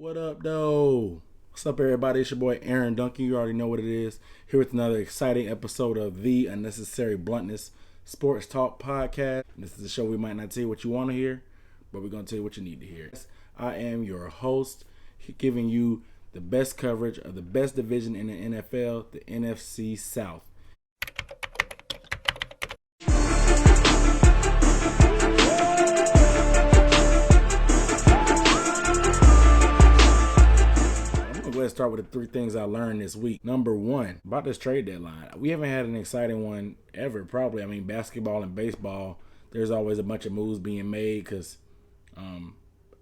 What up, though? What's up, everybody? It's your boy Aaron Duncan. You already know what it is. Here with another exciting episode of the Unnecessary Bluntness Sports Talk Podcast. This is a show we might not tell you what you want to hear, but we're going to tell you what you need to hear. I am your host, giving you the best coverage of the best division in the NFL, the NFC South. Let's start with the three things I learned this week. Number one, about this trade deadline. We haven't had an exciting one ever, probably. I mean, basketball and baseball, there's always a bunch of moves being made because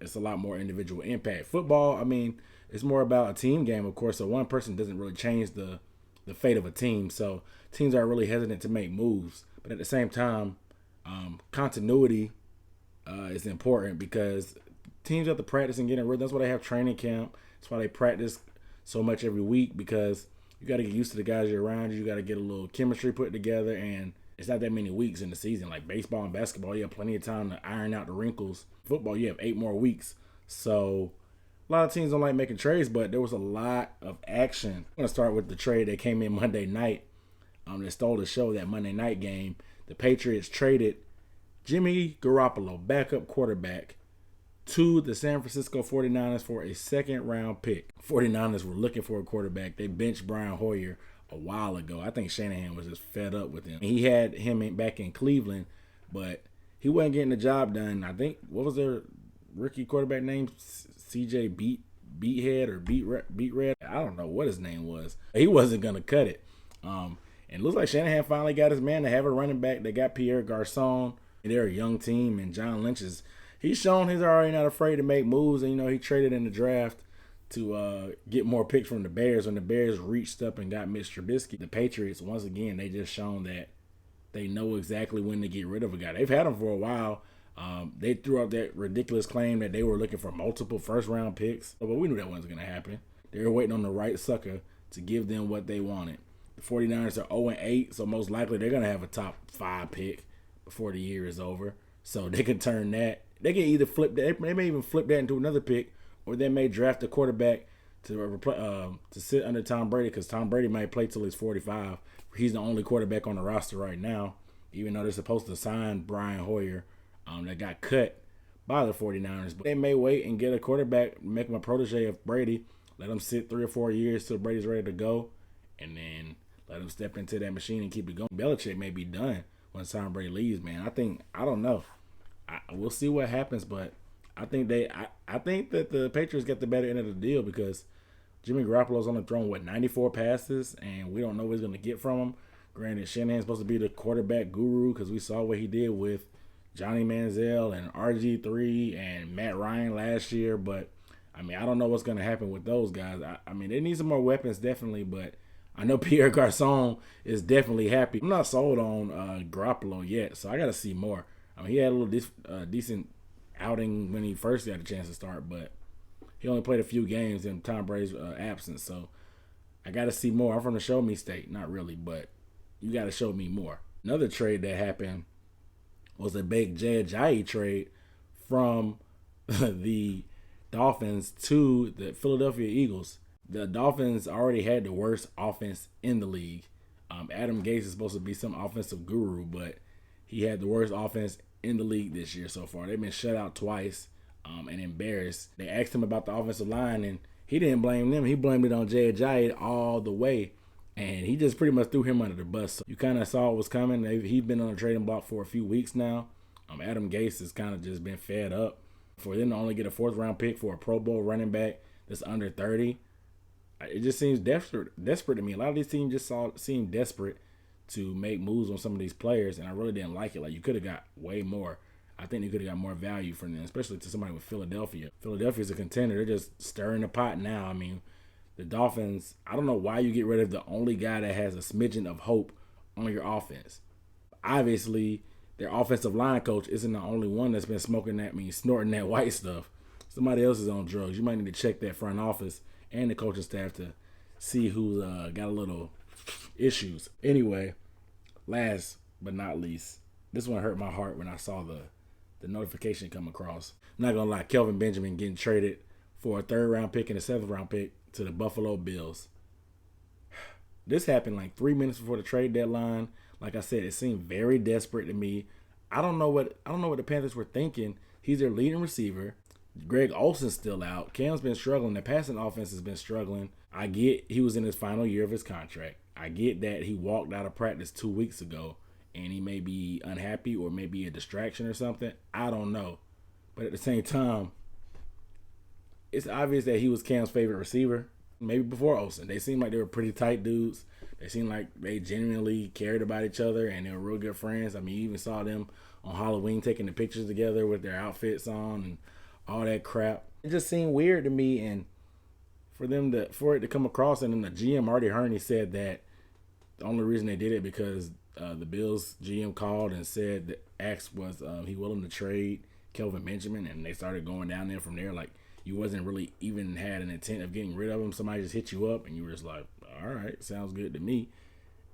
it's a lot more individual impact. Football, I mean, it's more about a team game, of course, so one person doesn't really change the fate of a team. So teams are really hesitant to make moves. But at the same time, continuity is important because teams have to practice and get in rhythm. That's why they have training camp. That's why they practice so much every week, because you got to get used to the guys you're around. You got to get a little chemistry put together, and it's not that many weeks in the season. Like baseball and basketball, you have plenty of time to iron out the wrinkles. Football, you have 8 more weeks. So a lot of teams don't like making trades, but there was a lot of action. I'm going to start with the trade that came in Monday night that stole the show, that Monday night game. The Patriots traded Jimmy Garoppolo, backup quarterback, to the San Francisco 49ers for a second-round pick. 49ers were looking for a quarterback. They benched Brian Hoyer a while ago. I think Shanahan was just fed up with him. He had him back in Cleveland, but he wasn't getting the job done. I think, what was their rookie quarterback name? CJ Beathead or Beat Red? I don't know what his name was. He wasn't going to cut it. And it looks like Shanahan finally got his man to have a running back. They got Pierre Garçon. They're a young team, and John Lynch he's shown he's already not afraid to make moves. And, he traded in the draft to get more picks from the Bears. When the Bears reached up and got Mitch Trubisky, the Patriots, once again, they just shown that they know exactly when to get rid of a guy. They've had him for a while. They threw out that ridiculous claim that they were looking for multiple first-round picks. But we knew that wasn't going to happen. They were waiting on the right sucker to give them what they wanted. The 49ers are 0-8, so most likely they're going to have a top 5 pick before the year is over. So they can turn that. They can either flip that. They may even flip that into another pick, or they may draft a quarterback to sit under Tom Brady, because Tom Brady might play till he's 45. He's the only quarterback on the roster right now, even though they're supposed to sign Brian Hoyer that got cut by the 49ers. But they may wait and get a quarterback, make him a protege of Brady, let him sit 3 or 4 years till Brady's ready to go, and then let him step into that machine and keep it going. Belichick may be done when Tom Brady leaves, man. I don't know. We'll see what happens, but I think that the Patriots get the better end of the deal, because Jimmy Garoppolo's only thrown 94 passes, and we don't know what he's going to get from him. Granted, Shanahan's supposed to be the quarterback guru, because we saw what he did with Johnny Manziel and RG3 and Matt Ryan last year. But I don't know what's going to happen with those guys. They need some more weapons, definitely, but I know Pierre Garçon is definitely happy. I'm not sold on Garoppolo yet, so I got to see more. He had a little decent outing when he first got a chance to start, but he only played a few games in Tom Brady's absence. So I got to see more. I'm from the show me state. Not really, but you got to show me more. Another trade that happened was a big Jay Ajayi trade from the Dolphins to the Philadelphia Eagles. The Dolphins already had the worst offense in the league. Adam Gase is supposed to be some offensive guru, but he had the worst offense in the league this year so far. They've been shut out twice and embarrassed. They asked him about the offensive line, and he didn't blame them. He blamed it on Jay Ajayi all the way, and he just pretty much threw him under the bus. So you kind of saw it was coming. He's been on the trading block for a few weeks now. Adam Gase has kind of just been fed up. For them to only get a 4th-round pick for a Pro Bowl running back that's under 30, it just seems desperate to me. A lot of these teams just seem desperate to make moves on some of these players, and I really didn't like it. Like, you could have got way more. I think you could have got more value from them, especially to somebody with Philadelphia. Philadelphia's a contender. They're just stirring the pot now. The Dolphins, I don't know why you get rid of the only guy that has a smidgen of hope on your offense. Obviously, their offensive line coach isn't the only one that's been snorting that white stuff. Somebody else is on drugs. You might need to check that front office and the coaching staff to see who's got a little issues. Anyway, last but not least, this one hurt my heart when I saw the notification come across. I'm not going to lie, Kelvin Benjamin getting traded for a 3rd round pick and a 7th round pick to the Buffalo Bills. This happened like 3 minutes before the trade deadline. Like I said, it seemed very desperate to me. I don't know what the Panthers were thinking. He's their leading receiver. Greg Olsen's still out. Cam's been struggling. The passing offense has been struggling. I get he was in his final year of his contract. I get that he walked out of practice 2 weeks ago and he may be unhappy or maybe a distraction or something. I don't know. But at the same time, it's obvious that he was Cam's favorite receiver. Maybe before Olsen. They seemed like they were pretty tight dudes. They seemed like they genuinely cared about each other and they were real good friends. I mean, you even saw them on Halloween taking the pictures together with their outfits on and all that crap. It just seemed weird to me, and for it to come across, and then the GM Marty Herney said that the only reason they did it because the Bills GM called and said that asked was he willing to trade Kelvin Benjamin, and they started going down there from there. Like, you wasn't really even had an intent of getting rid of him. Somebody just hit you up, and you were just like, all right, sounds good to me.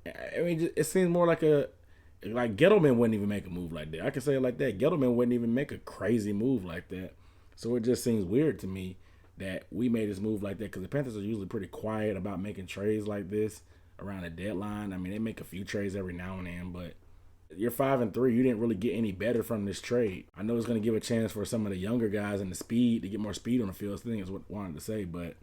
I mean, it seems more like Gettleman wouldn't even make a move like that. I can say it like that. Gettleman wouldn't even make a crazy move like that. So it just seems weird to me that we made this move like that, because the Panthers are usually pretty quiet about making trades like this around the deadline. I mean, they make a few trades every now and then, but you're 5-3. You didn't really get any better from this trade. I know it's going to give a chance for some of the younger guys and the speed to get more speed on the field. I think is what I wanted to say, but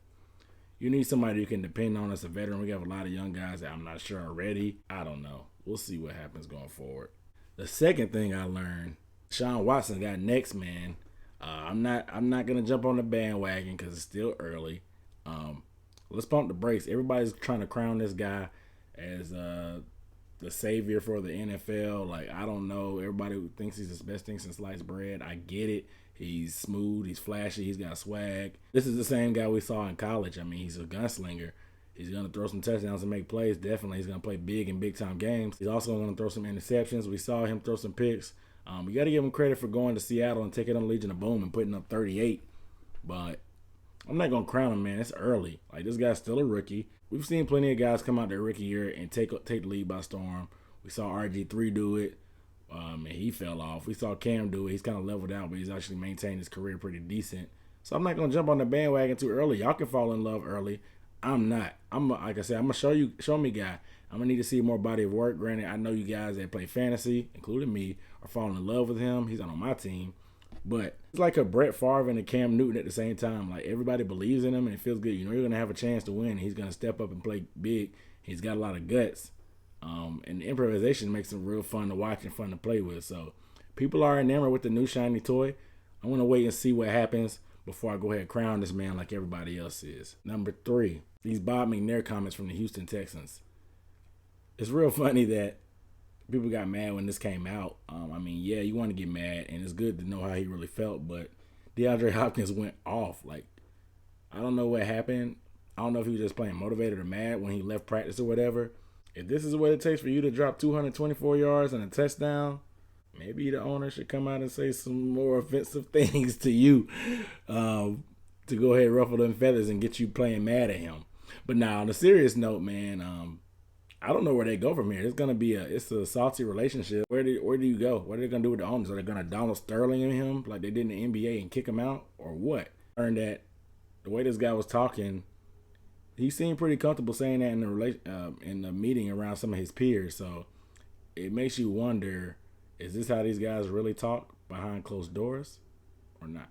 you need somebody you can depend on as a veteran. We have a lot of young guys that I'm not sure are ready. I don't know. We'll see what happens going forward. The second thing I learned, DeShaun Watson got next, man. I'm not gonna jump on the bandwagon because it's still early. Let's pump the brakes. Everybody's trying to crown this guy as the savior for the NFL. Like, I don't know. Everybody thinks he's the best thing since sliced bread. I get it. He's smooth. He's flashy. He's got swag. This is the same guy we saw in college. I mean, he's a gunslinger. He's going to throw some touchdowns and make plays. Definitely. He's going to play big in big-time games. He's also going to throw some interceptions. We saw him throw some picks. You got to give him credit for going to Seattle and taking on the Legion of Boom and putting up 38. But I'm not going to crown him, man. It's early. Like, this guy's still a rookie. We've seen plenty of guys come out their rookie year and take the lead by storm. We saw RG3 do it, and he fell off. We saw Cam do it. He's kind of leveled out, but he's actually maintained his career pretty decent. So I'm not going to jump on the bandwagon too early. Y'all can fall in love early. I'm not. Like I said, I'm going to show me guy. I'm going to need to see more body of work. Granted, I know you guys that play fantasy, including me, are falling in love with him. He's not on my team. But it's like a Brett Favre and a Cam Newton at the same time. Like, everybody believes in him and it feels good. You know you're going to have a chance to win. He's going to step up and play big. He's got a lot of guts. And the improvisation makes him real fun to watch and fun to play with. So people are enamored with the new shiny toy. I want to wait and see what happens before I go ahead and crown this man like everybody else is. Number 3, these Bob McNair comments from the Houston Texans. It's real funny that people got mad when this came out. I mean, yeah, you want to get mad, and it's good to know how he really felt, but Deandre Hopkins went off. Like, I don't know what happened. I don't know if he was just playing motivated or mad when he left practice or whatever. If this is what it takes for you to drop 224 yards and a touchdown, maybe the owner should come out and say some more offensive things to you to go ahead and ruffle them feathers and get you playing mad at him. But now, on a serious note, man, I don't know where they go from here. It's a salty relationship. Where do you go? What are they gonna do with the owners? Are they gonna Donald Sterling him like they did in the NBA and kick him out, or what? I learned that the way this guy was talking, he seemed pretty comfortable saying that in the meeting around some of his peers. So it makes you wonder: is this how these guys really talk behind closed doors, or not?